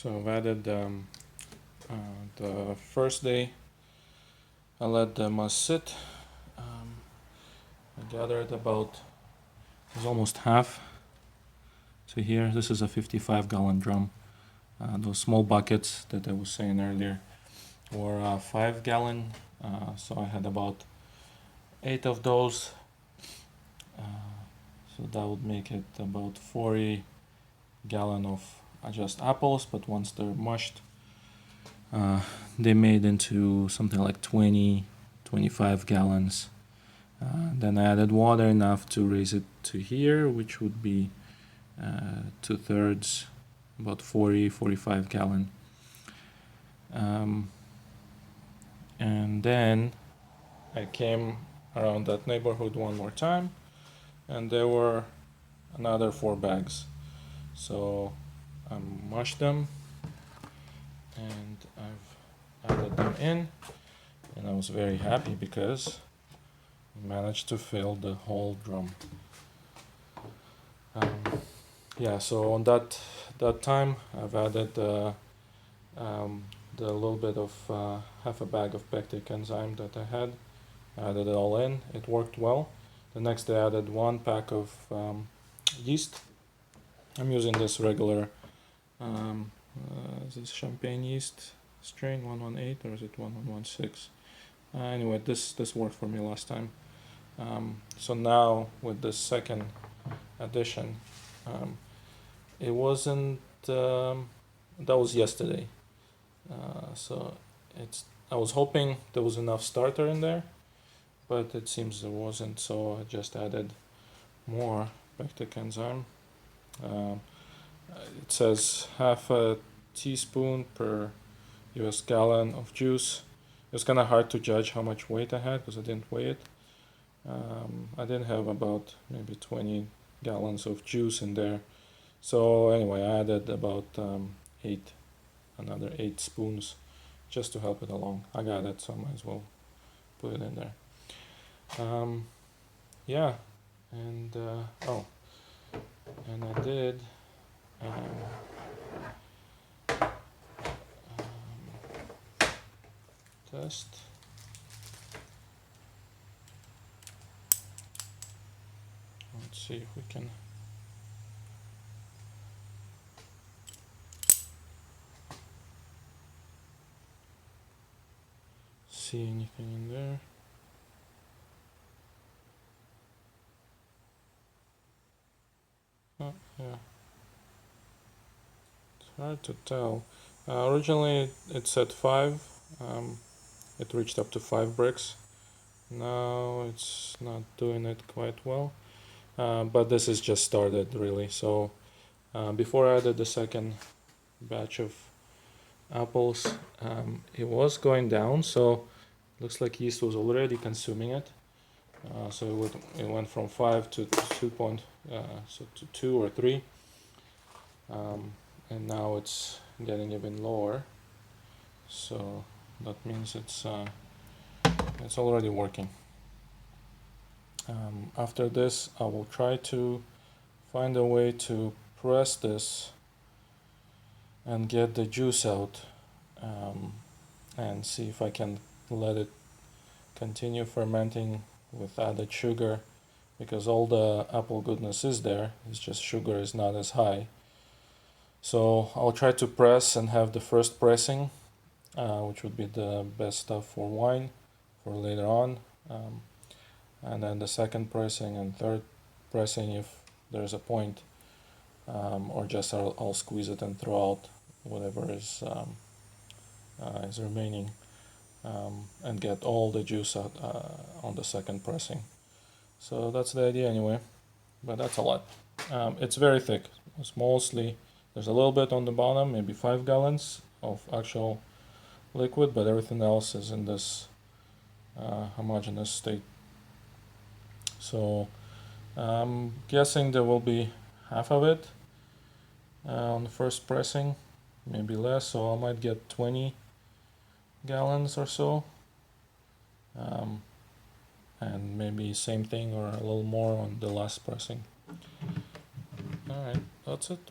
So I've added the first day. I let the must sit. I gathered about, it's almost half. So here, this is a 55-gallon drum. Those small buckets that I was saying earlier were 5-gallon. So I had about 8 of those. So that would make it about 40 gallon of just apples, but once they're mushed, they made into something like 25 gallons. Then I added water enough to raise it to here, which would be 2/3, about 45 gallon. And then I came around that neighborhood one more time, and there were another 4 bags. So I mushed them and I've added them in, and I was very happy because I managed to fill the whole drum. Yeah, so on that time I've added the little bit of half a bag of pectic enzyme that I had. I added it all in. It worked well. The next day I added 1 pack of yeast. I'm using this regular is this champagne yeast strain 118 or is it 1116? Anyway, this worked for me last time. So now with this second addition, it wasn't that was yesterday. So I was hoping there was enough starter in there, but it seems there wasn't, so I just added more pectic enzyme. It says half a teaspoon per US gallon of juice. It was kind of hard to judge how much weight I had because I didn't weigh it. I didn't have about maybe 20 gallons of juice in there. So anyway, I added about another 8 spoons just to help it along. I got it, so I might as well put it in there. Yeah, and and I did test. Let's see if we can see anything in there. Oh, yeah. It's hard to tell. Originally it said 5. It reached up to 5 bricks. Now it's not doing it quite well. But this is just started really. So before I added the second batch of apples, it was going down. So looks like yeast was already consuming it. So it went from 5 to 2 so to 2 or 3, and now it's getting even lower. So that means it's already working. After this, I will try to find a way to press this and get the juice out, and see if I can let it continue fermenting with added sugar, because all the apple goodness is there, it's just sugar is not as high. So I'll try to press and have the first pressing, which would be the best stuff for wine for later on, and then the second pressing and third pressing if there's a point, or just I'll squeeze it and throw out whatever is remaining, and get all the juice out on the second pressing. So that's the idea anyway, but that's a lot. It's very thick. It's mostly, there's a little bit on the bottom, maybe 5 gallons of actual liquid, but everything else is in this homogeneous state. So I'm guessing there will be half of it on the first pressing, maybe less, so I might get 20 gallons or so, and maybe same thing or a little more on the last pressing. Alright, that's it.